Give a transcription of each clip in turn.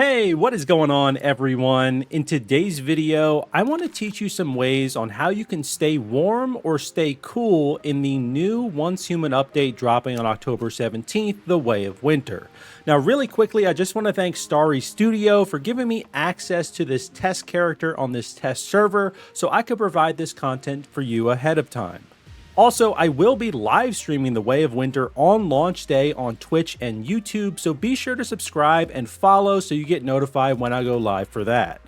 Hey, what is going on, everyone? In today's video, I want to teach you some ways on how you can stay warm or stay cool in the new Once Human update dropping on October 17th, The Way of Winter. Now, really quickly, I just want to thank Starry Studio for giving me access to this test character on this test server so I could provide this content for you ahead of time. Also, I will be live streaming The Way of Winter on launch day on Twitch and YouTube, so be sure to subscribe and follow so you get notified when I go live for that.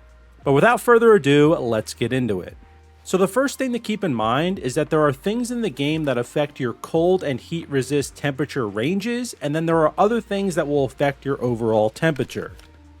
But without further ado, let's get into it. So the first thing to keep in mind is that there are things in the game that affect your cold and heat resist temperature ranges, and then there are other things that will affect your overall temperature.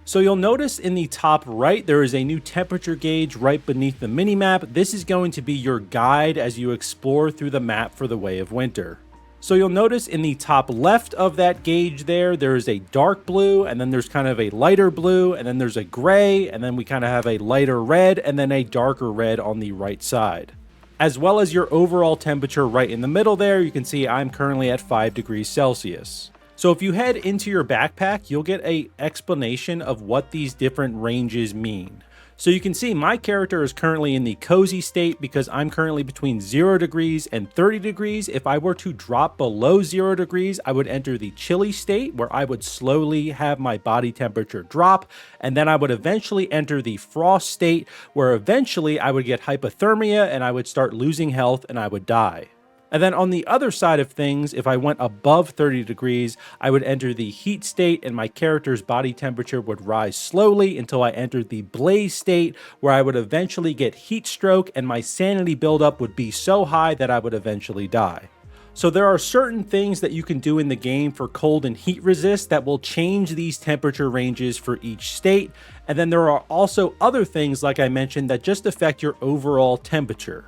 So you'll notice in the top right, there is a new temperature gauge right beneath the minimap. This is going to be your guide as you explore through the map for the Way of Winter. So you'll notice in the top left of that gauge there is a dark blue, and then there's kind of a lighter blue, and then there's a gray, and then we kind of have a lighter red, and then a darker red on the right side. As well as your overall temperature right in the middle there, you can see I'm currently at 5 degrees Celsius. So if you head into your backpack, you'll get an explanation of what these different ranges mean. So you can see my character is currently in the cozy state because I'm currently between 0 degrees and 30 degrees. If I were to drop below 0 degrees, I would enter the chilly state where I would slowly have my body temperature drop. And then I would eventually enter the frost state where eventually I would get hypothermia and I would start losing health and I would die. And then on the other side of things, if I went above 30 degrees, I would enter the heat state and my character's body temperature would rise slowly until I entered the blaze state where I would eventually get heat stroke and my sanity buildup would be so high that I would eventually die. So there are certain things that you can do in the game for cold and heat resist that will change these temperature ranges for each state. And then there are also other things, like I mentioned, that just affect your overall temperature.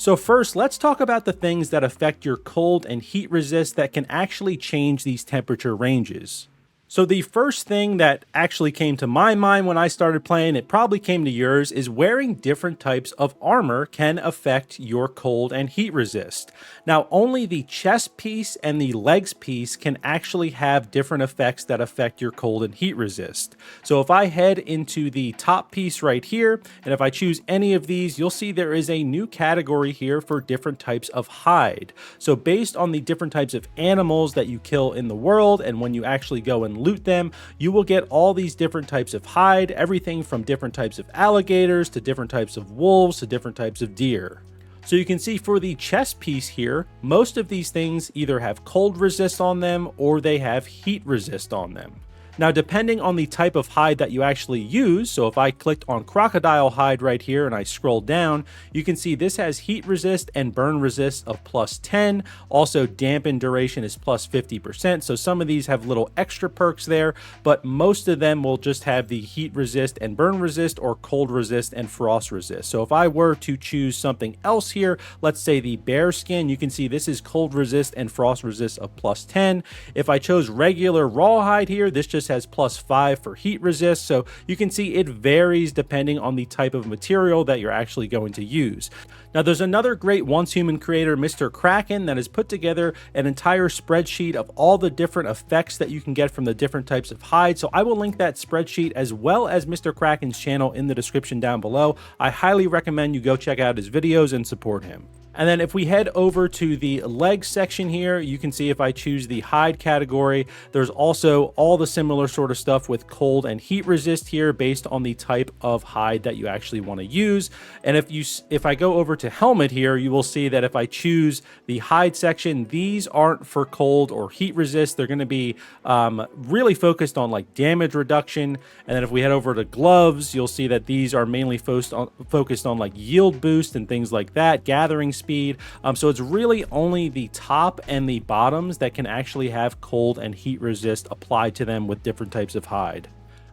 So first, let's talk about the things that affect your cold and heat resist that can actually change these temperature ranges. So the first thing that actually came to my mind when I started playing, it probably came to yours, is wearing different types of armor can affect your cold and heat resist. Now, only the chest piece and the legs piece can actually have different effects that affect your cold and heat resist. So if I head into the top piece right here, and if I choose any of these, you'll see there is a new category here for different types of hide. So based on the different types of animals that you kill in the world, and when you actually go and loot them, you will get all these different types of hide, everything from different types of alligators to different types of wolves to different types of deer. So you can see for the chest piece here, most of these things either have cold resist on them or they have heat resist on them. Now, depending on the type of hide that you actually use, so if I clicked on crocodile hide right here and I scroll down, you can see this has heat resist and burn resist of +10. Also, dampen duration is +50%. So some of these have little extra perks there, but most of them will just have the heat resist and burn resist or cold resist and frost resist. So if I were to choose something else here, let's say the bear skin, you can see this is cold resist and frost resist of +10. If I chose regular rawhide here, this just has +5 for heat resist, so you can see it varies depending on the type of material that you're actually going to use. Now, there's another great Once Human creator, Mr. Kraken, that has put together an entire spreadsheet of all the different effects that you can get from the different types of hide, so I will link that spreadsheet as well as Mr. Kraken's channel in the description down below. I highly recommend you go check out his videos and support him. And then if we head over to the leg section here, you can see if I choose the hide category, there's also all the similar sort of stuff with cold and heat resist here based on the type of hide that you actually want to use. And if I go over to helmet here, you will see that if I choose the hide section, these aren't for cold or heat resist. They're going to be really focused on like damage reduction. And then if we head over to gloves, you'll see that these are mainly focused on like yield boost and things like that, gathering speed. So it's really only the top and the bottoms that can actually have cold and heat resist applied to them with different types of hide.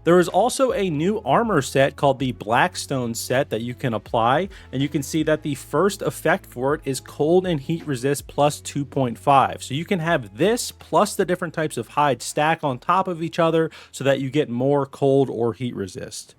There is also a new armor set called the Blackstone set that you can apply, and you can see that the first effect for it is cold and heat resist +2.5. So you can have this plus the different types of hide stack on top of each other so that you get more cold or heat resist.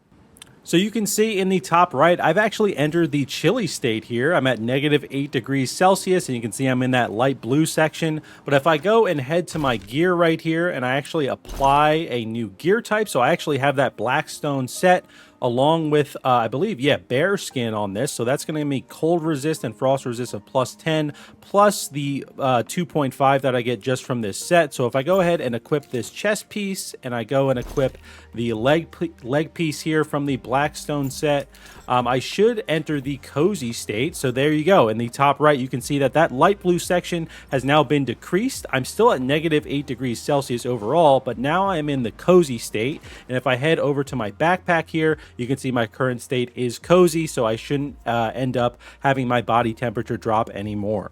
So you can see in the top right, I've actually entered the chilly state here. I'm at -8 degrees Celsius, and you can see I'm in that light blue section. But if I go and head to my gear right here, and I actually apply a new gear type, so I actually have that Blackstone set along with, I believe, yeah, bear skin on this. So that's going to give me cold resist and frost resist of +10, plus the 2.5 that I get just from this set. So if I go ahead and equip this chest piece, and I go and equip the leg piece here from the Blackstone set, I should enter the cozy state. So there you go. In the top right, you can see that that light blue section has now been decreased. I'm still at -8 degrees Celsius overall, but now I'm in the cozy state. And if I head over to my backpack here, you can see my current state is cozy, so I shouldn't end up having my body temperature drop anymore.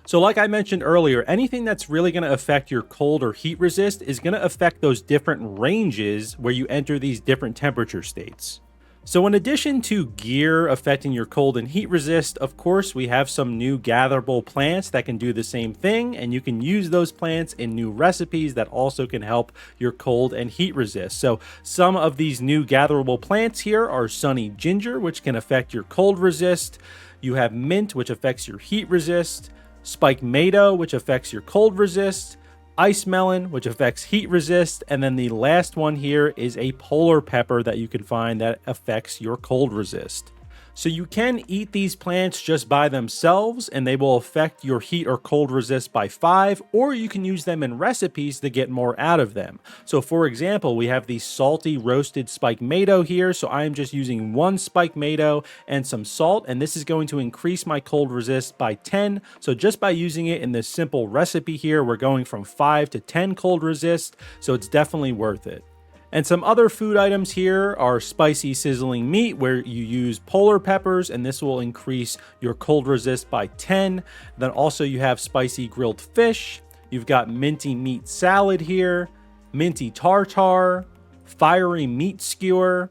So like I mentioned earlier, anything that's really going to affect your cold or heat resist is going to affect those different ranges where you enter these different temperature states. So in addition to gear affecting your cold and heat resist, of course, we have some new gatherable plants that can do the same thing, and you can use those plants in new recipes that also can help your cold and heat resist. So some of these new gatherable plants here are Sunny Ginger, which can affect your cold resist. You have Mint, which affects your heat resist. Spike Mato, which affects your cold resist. Ice Melon, which affects heat resist, and then the last one here is a polar pepper that you can find that affects your cold resist. So you can eat these plants just by themselves, and they will affect your heat or cold resist by 5, or you can use them in recipes to get more out of them. So for example, we have the salty roasted spike mato here, so I am just using 1 spike mato and some salt, and this is going to increase my cold resist by 10. So just by using it in this simple recipe here, we're going from 5 to 10 cold resist, so it's definitely worth it. And some other food items here are spicy sizzling meat, where you use polar peppers, and this will increase your cold resist by 10. Then also you have spicy grilled fish. You've got minty meat salad here, minty tartar, fiery meat skewer,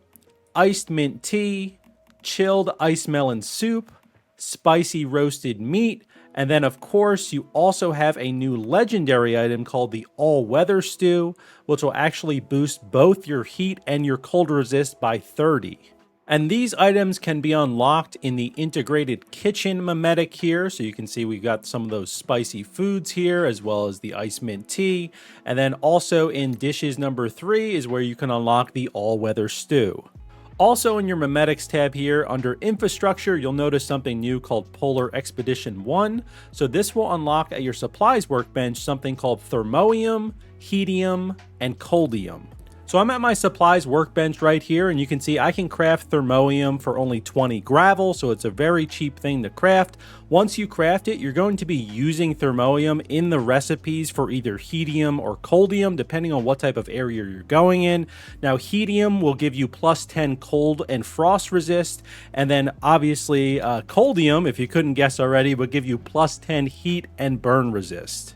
iced mint tea, chilled ice melon soup, spicy roasted meat, and then, of course, you also have a new legendary item called the All-Weather Stew, which will actually boost both your heat and your cold resist by 30. And these items can be unlocked in the integrated kitchen mimetic here. So you can see we've got some of those spicy foods here, as well as the ice mint tea. And then also in dishes number 3 is where you can unlock the All-Weather Stew. Also in your Memetics tab here, under Infrastructure, you'll notice something new called Polar Expedition 1. So this will unlock at your supplies workbench something called Thermoium, Heatium, and Coldium. So I'm at my supplies workbench right here, and you can see I can craft Thermoium for only 20 gravel, so it's a very cheap thing to craft. Once you craft it, you're going to be using Thermoium in the recipes for either Heatium or Coldium, depending on what type of area you're going in. Now, Heatium will give you +10 cold and frost resist, and then obviously Coldium, if you couldn't guess already, would give you +10 heat and burn resist.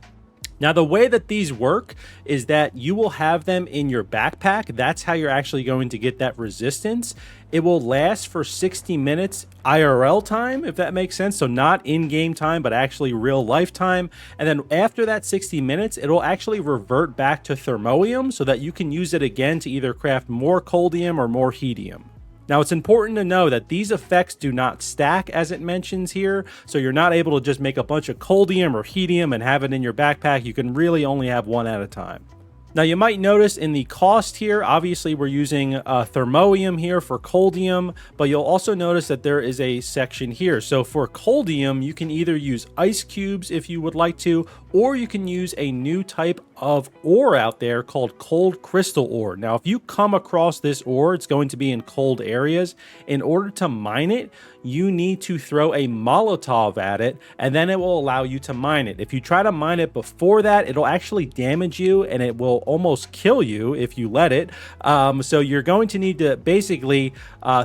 Now, the way that these work is that you will have them in your backpack. That's how you're actually going to get that resistance. It will last for 60 minutes IRL time, if that makes sense. So not in-game time, but actually real life time. And then after that 60 minutes, it'll actually revert back to Thermoium so that you can use it again to either craft more Coldium or more Heatium. Now, it's important to know that these effects do not stack, as it mentions here, so you're not able to just make a bunch of Coldium or Heatium and have it in your backpack. You can really only have one at a time. Now, you might notice in the cost here, obviously we're using Thermoium here for Coldium, but you'll also notice that there is a section here. So for Coldium, you can either use ice cubes if you would like to, or you can use a new type of ore out there called cold crystal ore. Now, if you come across this ore, it's going to be in cold areas. In order to mine it, you need to throw a Molotov at it, and then it will allow you to mine it. If you try to mine it before that, it'll actually damage you, and it will almost kill you if you let it. So you're going to need to basically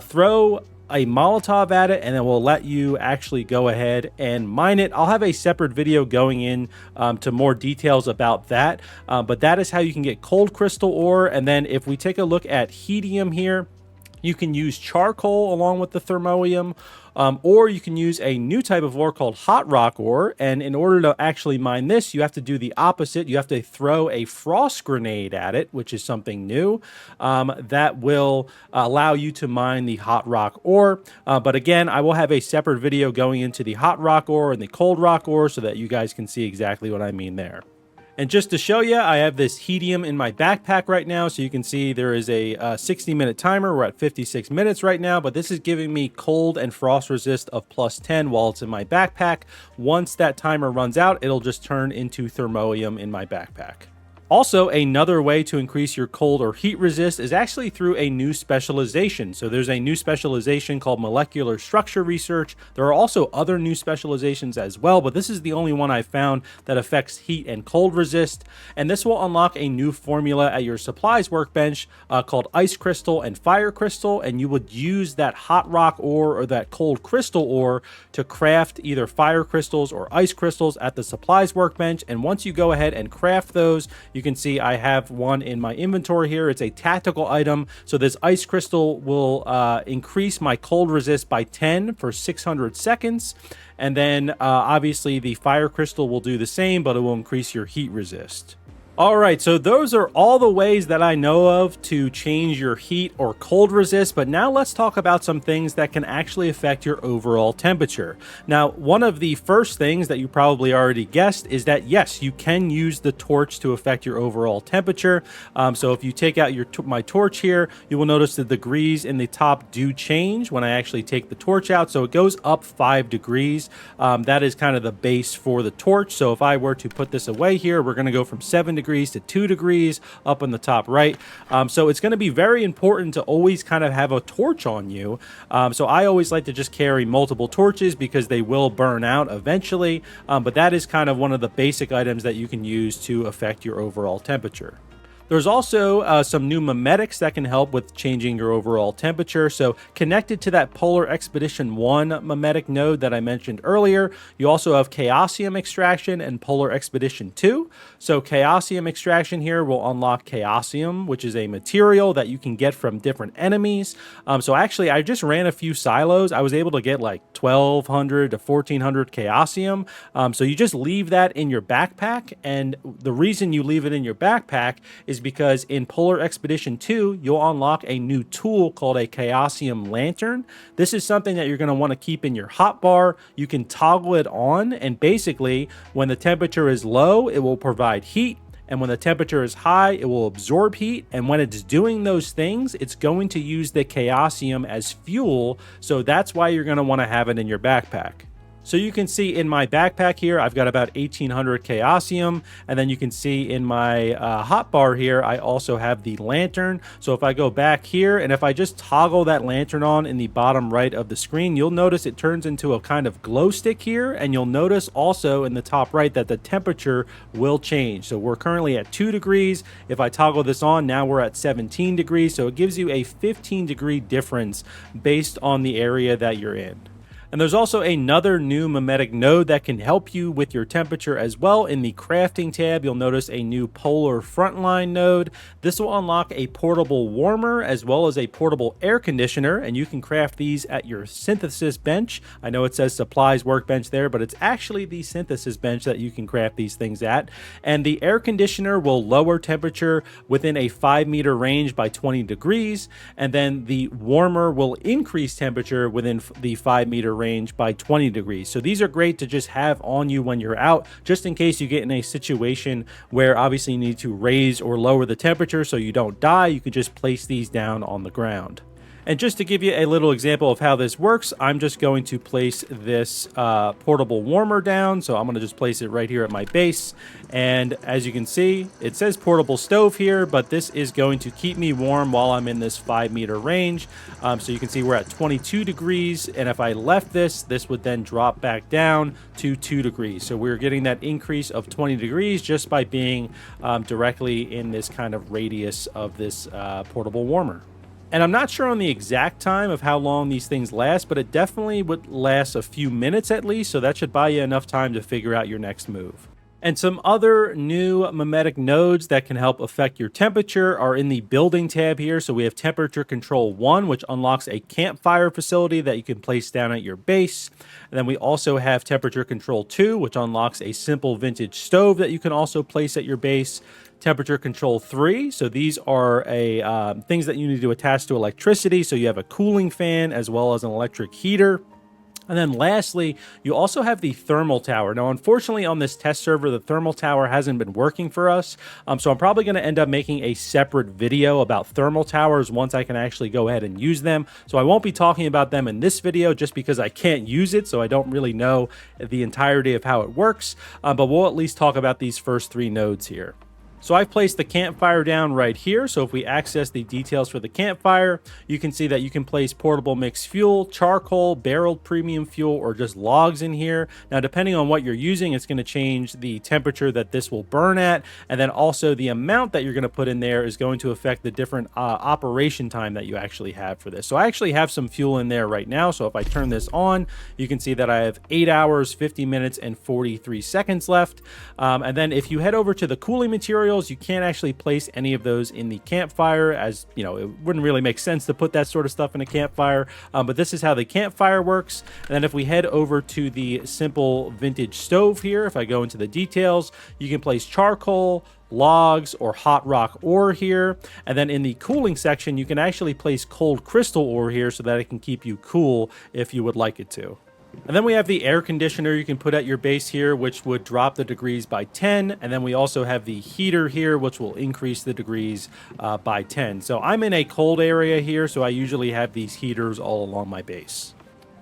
throw a Molotov at it, and then we'll let you actually go ahead and mine it. I'll have a separate video going in to more details about that, but that is how you can get cold crystal ore. And then if we take a look at Heatium here, You can use charcoal along with the Thermoium, or you can use a new type of ore called hot rock ore. And in order to actually mine this, you have to do the opposite. You have to throw a frost grenade at it, which is something new that will allow you to mine the hot rock ore. But again, I will have a separate video going into the hot rock ore and the cold rock ore so that you guys can see exactly what I mean there. And just to show you, I have this Heatium in my backpack right now. So you can see there is a 60-minute timer. We're at 56 minutes right now, but this is giving me cold and frost resist of +10 while it's in my backpack. Once that timer runs out, it'll just turn into Thermoium in my backpack. Also, another way to increase your cold or heat resist is actually through a new specialization. So there's a new specialization called molecular structure research. There are also other new specializations as well, but this is the only one I've found that affects heat and cold resist. And this will unlock a new formula at your supplies workbench called ice crystal and fire crystal. And you would use that hot rock ore or that cold crystal ore to craft either fire crystals or ice crystals at the supplies workbench. And once you go ahead and craft those, you can see I have one in my inventory here. It's a tactical item. So this ice crystal will increase my cold resist by 10 for 600 seconds. And then obviously the fire crystal will do the same, but it will increase your heat resist. All right, so those are all the ways that I know of to change your heat or cold resist, but now let's talk about some things that can actually affect your overall temperature. Now, one of the first things that you probably already guessed is that yes, you can use the torch to affect your overall temperature. So if you take out my torch here, you will notice the degrees in the top do change when I actually take the torch out. So it goes up 5 degrees. That is kind of the base for the torch. So if I were to put this away here, we're going to go from 7 degrees to 2 degrees up in the top right. So it's going to be very important to always kind of have a torch on you. So I always like to just carry multiple torches because they will burn out eventually. But that is kind of one of the basic items that you can use to affect your overall temperature. There's also some new mimetics that can help with changing your overall temperature. So connected to that Polar Expedition 1 mimetic node that I mentioned earlier, you also have Chaosium extraction and Polar Expedition 2. So Chaosium extraction here will unlock Chaosium, which is a material that you can get from different enemies. So actually, I just ran a few silos. I was able to get like 1,200 to 1,400 Chaosium. So you just leave that in your backpack. And the reason you leave it in your backpack is because in Polar Expedition 2, you'll unlock a new tool called a Chaosium Lantern. This is something that you're going to want to keep in your hotbar. You can toggle it on, and basically, when the temperature is low, it will provide heat. And when the temperature is high, it will absorb heat. And when it's doing those things, it's going to use the Chaosium as fuel. So that's why you're going to want to have it in your backpack. So you can see in my backpack here, I've got about 1,800 Chaosium. And then you can see in my hotbar here, I also have the lantern. So if I go back here, and if I just toggle that lantern on in the bottom right of the screen, you'll notice it turns into a kind of glow stick here. And you'll notice also in the top right that the temperature will change. So we're currently at 2 degrees. If I toggle this on, now we're at 17 degrees. So it gives you a 15-degree difference based on the area that you're in. And there's also another new mimetic node that can help you with your temperature as well. In the crafting tab, you'll notice a new polar frontline node. This will unlock a portable warmer as well as a portable air conditioner, and you can craft these at your synthesis bench. I know it says supplies workbench there, but it's actually the synthesis bench that you can craft these things at. And the air conditioner will lower temperature within a 5-meter range by 20 degrees, and then the warmer will increase temperature within the 5-meter range by 20 degrees. So these are great to just have on you when you're out, just in case you get in a situation where obviously you need to raise or lower the temperature so you don't die. You can just place these down on the ground. And just to give you a little example of how this works, I'm just going to place this portable warmer down. So I'm going to just place it right here at my base. And as you can see, it says portable stove here, but this is going to keep me warm while I'm in this 5-meter range. So you can see we're at 22 degrees. And if I left this, this would then drop back down to 2 degrees. So we're getting that increase of 20 degrees just by being directly in this kind of radius of this portable warmer. And I'm not sure on the exact time of how long these things last, but it definitely would last a few minutes at least, so that should buy you enough time to figure out your next move. And some other new mimetic nodes that can help affect your temperature are in the building tab here. So we have temperature control 1, which unlocks a campfire facility that you can place down at your base. And then we also have temperature control 2, which unlocks a simple vintage stove that you can also place at your base. Temperature control 3. So these are things that you need to attach to electricity. So you have a cooling fan as well as an electric heater. And then lastly, you also have the thermal tower. Now, unfortunately, on this test server, the thermal tower hasn't been working for us. So I'm probably going to end up making a separate video about thermal towers once I can actually go ahead and use them. So I won't be talking about them in this video just because I can't use it. So I don't really know the entirety of how it works. But we'll at least talk about these first 3 nodes here. So I've placed the campfire down right here. So if we access the details for the campfire, you can see that you can place portable mixed fuel, charcoal, barreled premium fuel, or just logs in here. Now, depending on what you're using, it's going to change the temperature that this will burn at. And then also the amount that you're going to put in there is going to affect the different operation time that you actually have for this. So I actually have some fuel in there right now. So if I turn this on, you can see that I have 8 hours, 50 minutes, and 43 seconds left. And then if you head over to the cooling materials, you can't actually place any of those in the campfire, as you know, it wouldn't really make sense to put that sort of stuff in a campfire, but this is how the campfire works. And then if we head over to the simple vintage stove here, if I go into the details, you can place charcoal, logs, or hot rock ore here. And then in the cooling section, you can actually place cold crystal ore here so that it can keep you cool if you would like it to. And then we have the air conditioner you can put at your base here, which would drop the degrees by 10. And then we also have the heater here, which will increase the degrees by 10. So I'm in a cold area here, so I usually have these heaters all along my base.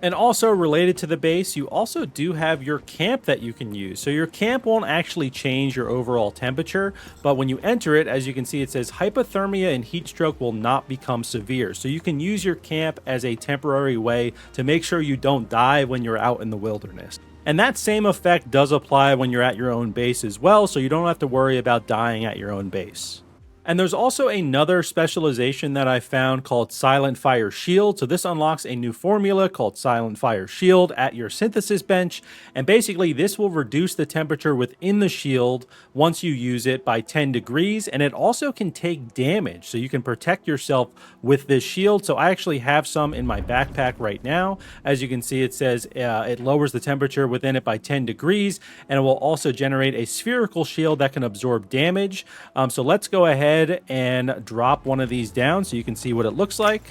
And also related to the base, you also do have your camp that you can use. So your camp won't actually change your overall temperature, but when you enter it, as you can see, it says hypothermia and heat stroke will not become severe. So you can use your camp as a temporary way to make sure you don't die when you're out in the wilderness. And that same effect does apply when you're at your own base as well, so you don't have to worry about dying at your own base. And there's also another specialization that I found called Silentfire Shield. So this unlocks a new formula called Silentfire Shield at your synthesis bench. And basically this will reduce the temperature within the shield once you use it by 10 degrees. And it also can take damage, so you can protect yourself with this shield. So I actually have some in my backpack right now. As you can see, it says it lowers the temperature within it by 10 degrees. And it will also generate a spherical shield that can absorb damage. So let's go ahead and drop one of these down so you can see what it looks like.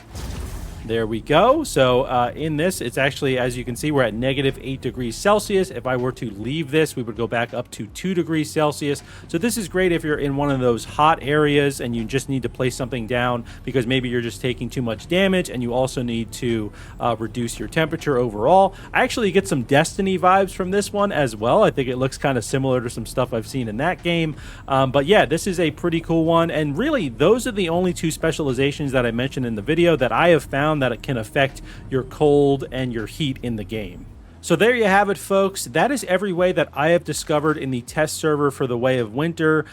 There we go. So in this, it's actually, as you can see, we're at -8 degrees Celsius. If I were to leave this, we would go back up to 2 degrees Celsius. So this is great if you're in one of those hot areas and you just need to place something down because maybe you're just taking too much damage and you also need to reduce your temperature overall. I actually get some Destiny vibes from this one as well. I think it looks kind of similar to some stuff I've seen in that game. But yeah, this is a pretty cool one. And really, those are the only 2 specializations that I mentioned in the video that I have found that it can affect your cold and your heat in the game. So there you have it, folks. That is every way that I have discovered in the test server for the Way of Winter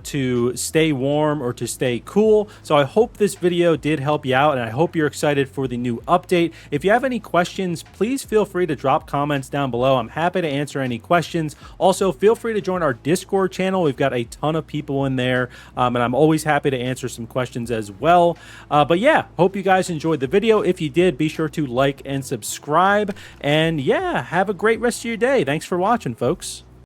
to stay warm or to stay cool. So I hope this video did help you out, and I hope you're excited for the new update. If you have any questions, please feel free to drop comments down below. I'm happy to answer any questions. Also, feel free to join our Discord channel. We've got a ton of people in there, and I'm always happy to answer some questions as well. But yeah, hope you guys enjoyed the video. If you did, be sure to like and subscribe. And yeah, have a great rest of your day. Thanks for watching, folks.